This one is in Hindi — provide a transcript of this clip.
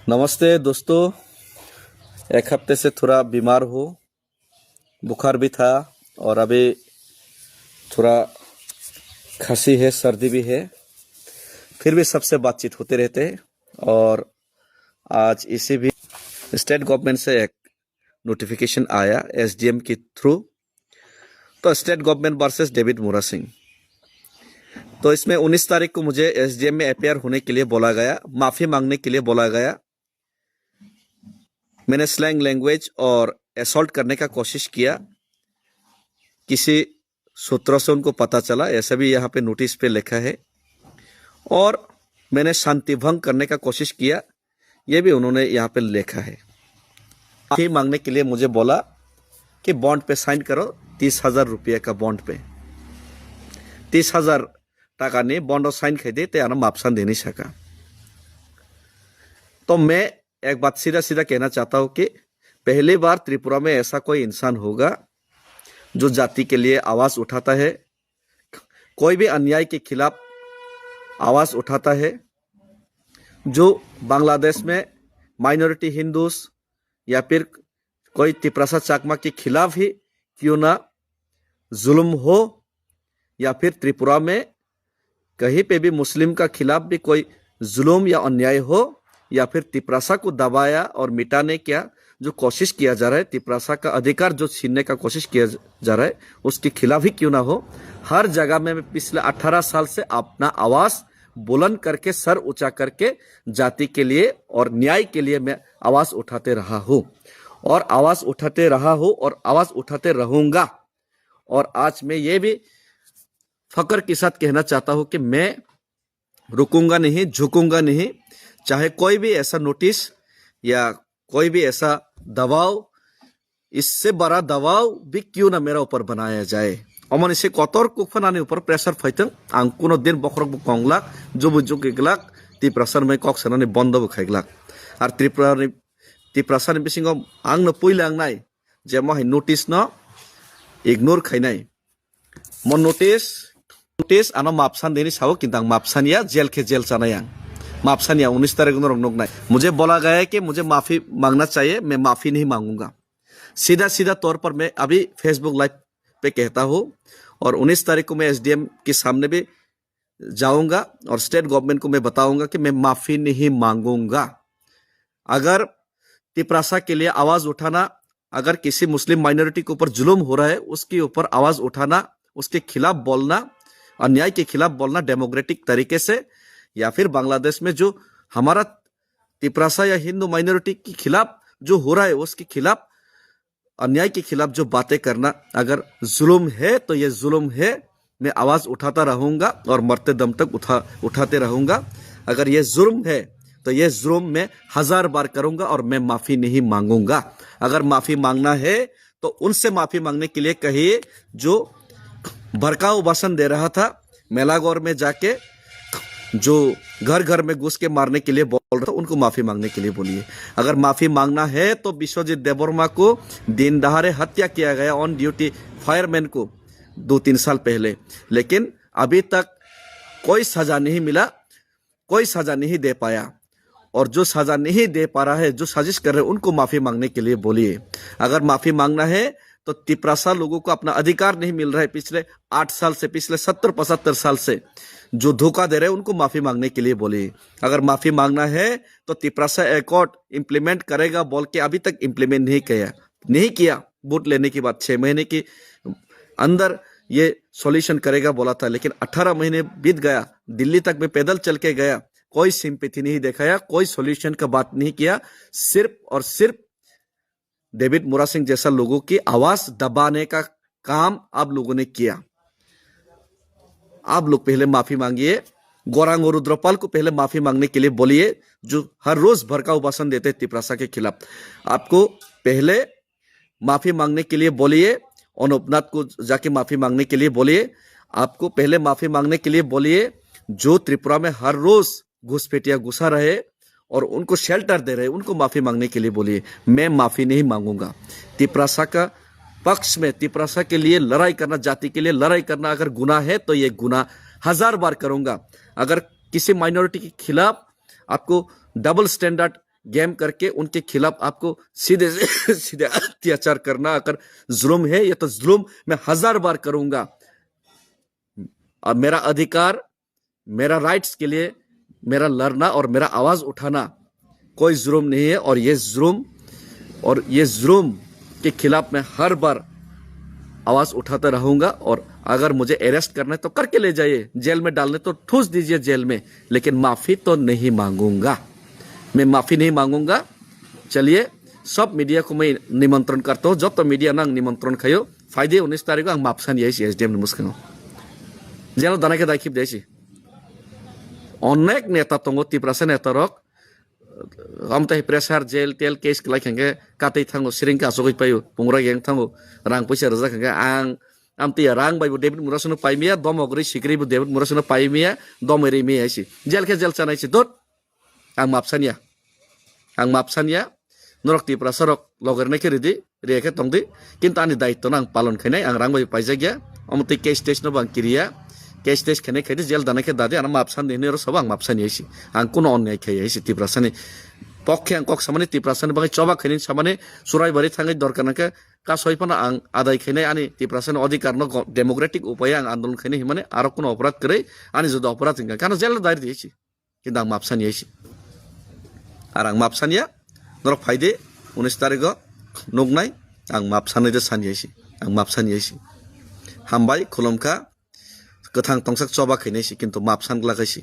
नमस्ते दोस्तों। एक हफ्ते से थोड़ा बीमार हूँ, बुखार भी था और अभी थोड़ा खांसी है, सर्दी भी है। फिर भी सबसे बातचीत होते रहते हैं। और आज इसी भी स्टेट गवर्नमेंट से एक नोटिफिकेशन आया एसडीएम के थ्रू। तो स्टेट गवर्नमेंट वर्सेस डेविड मोरा सिंह। तो इसमें 19 तारीख को मुझे एसडीएम में अपेयर होने के लिए बोला गया, माफ़ी मांगने के लिए बोला गया। मैंने स्लैंग लैंग्वेज और असॉल्ट करने का कोशिश किया, किसी सूत्रों से उनको पता चला, ऐसा भी यहाँ पे नोटिस पे लिखा है। और मैंने शांति भंग करने का कोशिश किया, ये भी उन्होंने यहाँ पे लिखा है। माफी मांगने के लिए मुझे बोला कि बॉन्ड पे साइन करो, 30,000 रुपये का बॉन्ड पे 30,000 टाका ने बॉन्ड और साइन खाई दे ते आना मापसान दे नहीं सका। तो मैं एक बात सीधा सीधा कहना चाहता हूँ कि पहली बार त्रिपुरा में ऐसा कोई इंसान होगा जो जाति के लिए आवाज उठाता है, कोई भी अन्याय के खिलाफ आवाज उठाता है, जो बांग्लादेश में माइनॉरिटी हिंदूस या फिर कोई तिपरासा चाकमा के खिलाफ ही क्यों ना जुल्म हो, या फिर त्रिपुरा में कहीं पे भी मुस्लिम का खिलाफ भी कोई जुल्म या अन्याय हो, या फिर तिपरासा को दबाया और मिटाने का जो कोशिश किया जा रहा है, तिपरासा का अधिकार जो छीनने का कोशिश किया जा रहा है, उसके खिलाफ ही क्यों ना हो, हर जगह में मैं पिछले 18 साल से अपना आवाज बुलंद करके, सर ऊंचा करके जाति के लिए और न्याय के लिए मैं आवाज उठाते रहा हूँ और आवाज उठाते रहा हूँ और आवाज उठाते रहूंगा। और आज मैं ये भी फक्र के साथ कहना चाहता हूँ कि मैं रुकूंगा नहीं, झुकूंगा नहीं, चाहे कोई भी ऐसा नोटिस या कोई भी ऐसा दबाव, इससे बड़ा दबाव भी क्यों ना मेरा ऊपर बनाया जाए। अमन इसे कतर कुफनाने ऊपर प्रेशर फैतों आं कुनो दिन बखरक बकंगलाक जुबु जुगलाक तिप्रासार में कक सनाने बंद बखाइगलाक और तिप्रासार बिसिंगाव आंनो पुइलांगनाय जे माहाय नोटिस न इग्नोर खाइनाय मन नोटिस आना मापसान देनी सावो किंतु आं मापसानिया जेल के जेल जानाय आं मापसानिया 19 तारीख को रंगनोगनाय। मुझे बोला गया है कि मुझे माफी मांगना चाहिए, मैं माफी नहीं मांगूंगा। सीधा सीधा तौर पर मैं अभी फेसबुक लाइव पे कहता हूँ और 19 तारीख को मैं एसडीएम के सामने भी जाऊंगा और स्टेट गवर्नमेंट को मैं बताऊंगा कि मैं माफी नहीं मांगूंगा। अगर तिपरासा के लिए आवाज उठाना, अगर किसी मुस्लिम माइनॉरिटी के ऊपर जुल्म हो रहा है उसके ऊपर आवाज उठाना, उसके खिलाफ बोलना, अन्याय के खिलाफ बोलना डेमोक्रेटिक तरीके से, या फिर बांग्लादेश में जो हमारा तिपरासा या हिंदू माइनॉरिटी के खिलाफ जो हो रहा है उसके खिलाफ, अन्याय के खिलाफ जो बातें करना, अगर जुल्म है तो ये जुल्म है, मैं आवाज उठाता रहूंगा और मरते दम तक उठाते रहूंगा। अगर ये जुल्म है तो ये जुल्म मैं 1000 बार करूंगा और मैं माफी नहीं मांगूंगा। अगर माफी मांगना है तो उनसे माफी मांगने के लिए कहिए जो भड़काऊ भाषण दे रहा था, मेलागौर में जाके जो घर घर में घुस के मारने के लिए बोल रहा था, उनको माफी मांगने के लिए बोलिए। अगर माफी मांगना है तो विश्वजीत देबवर्मा को दिन दहाड़े हत्या किया गया ऑन ड्यूटी फायरमैन को 2-3 साल पहले, लेकिन अभी तक कोई सजा नहीं मिला, कोई सजा नहीं दे पाया। और जो सजा नहीं दे पा रहा है, जो साजिश कर रहे हैं, उनको माफी मांगने के लिए बोलिए। अगर माफी मांगना है तो तिपरासा लोगों को अपना अधिकार नहीं मिल रहा है, पिछले 8 साल से, पिछले 70-75 साल से जो धोखा दे रहे हैं, उनको माफी मांगने के लिए बोलिए। अगर माफी मांगना है तो तिपरासा एकॉर्ड इंप्लीमेंट करेगा बोल के अभी तक इंप्लीमेंट नहीं किया। वोट लेने के बाद 6 महीने के अंदर ये सॉल्यूशन करेगा बोला था, लेकिन 18 महीने बीत गया, दिल्ली तक में पैदल चल के गया, कोई सिंपैथी नहीं दिखाया, कोई सॉल्यूशन का बात नहीं किया। सिर्फ और सिर्फ डेविड मोरा सिंह जैसा लोगों की आवाज दबाने का काम आप लोगों ने किया। आप लोग पहले माफी मांगिए, गौरांग और रुद्रपाल को पहले माफी मांगने के लिए बोलिए, जो हर रोज भड़काऊ भाषण देते हैं तिपरासा के खिलाफ। आपको पहले माफी मांगने के लिए बोलिए, अनुपनाथ को जाके माफी मांगने के लिए बोलिए, आपको पहले माफी मांगने के लिए बोलिए जो त्रिपुरा में हर रोज घुसपैठिया घुसा रहे और उनको शेल्टर दे रहे, उनको माफी मांगने के लिए बोलिए। मैं माफी नहीं मांगूंगा। तिपरासा का पक्ष में, तिपरासा के लिए लड़ाई करना, जाति के लिए लड़ाई करना अगर गुनाह है तो ये गुनाह 1000 बार करूंगा। अगर किसी माइनॉरिटी के खिलाफ आपको डबल स्टैंडर्ड गेम करके उनके खिलाफ आपको सीधे से सीधे अत्याचार करना अगर जुल्म है, ये तो जुल्म मैं 1000 बार करूंगा। अब मेरा अधिकार, मेरा राइट्स के लिए मेरा लड़ना और मेरा आवाज उठाना कोई जुल्म नहीं है। और ये जुल्म के खिलाफ मैं हर बार आवाज उठाता रहूंगा। और अगर मुझे अरेस्ट करना है तो करके ले जाइए, जेल में डालने तो ठूस दीजिए जेल में, लेकिन माफी तो नहीं मांगूंगा, मैं माफी नहीं मांगूंगा। चलिए, सब मीडिया को मैं निमंत्रण करता हूँ, जब तो मीडिया ना निमंत्रण खायो फायदे 19 तारिख आं माफसान याइसी एसडीएम मुस्काङाव जेल दानायखे दायखिब दायसी अनेक नेता दङ तिप्रासा नेता रक आमताय प्रेसार जेल तेल केस लायखांगे कातै थाङो सिरिंका आसगै पायो पंग्रा गें थाङो रां पैसा रजाखांगे आं आमतिया रां बायबो डेभिड मुरासनो पाइमिया दमगरै सिग्रिबो डेभिड मुरासनो पाइमिया दमरै मेयासी जेल के जेल चानायसी दत आं मापसानिया नरक तिप्रासा रक लगरनायखे रेदि रेखे तंदि किन्तु आंनि दायित्व आं पालन खायनाय आं रां बायबो पाइजागिया अमति केस टेस्ट नो बां किरिया केस टेस्ट खेने खेदि जेल दानायखे दादे आं मापसान देने सब आं मापसानि आइसी आं कोनो अन्याय खायैसी तिप्रासानि पक्षे आं कक सामाने तिप्रासानि बागै चबा खैनि सामाने सुराइबारि थाङै दरकारनाखे कासयफाना आं आदाय खैनाय आनि तिप्रासानि अधिकार न डेमोक्रेटिक उपाय आं आन्दोलन खैनाय हिमाने आरो कोनो अपराध करै आनि जुदा अपराध हिंगा कारण जेल दायरि दिएसी किन्तु आं मापसानि आइसी आरो आं मापसानिया नरक फायदे 19 तारिख नुगनाय आं मापसानिदो सानि आइसी आं मापसानि आइसी हामबाय खुलुमखा गोथां तंसाक चबा खैनायसी किन्तु मापसान लागायसी।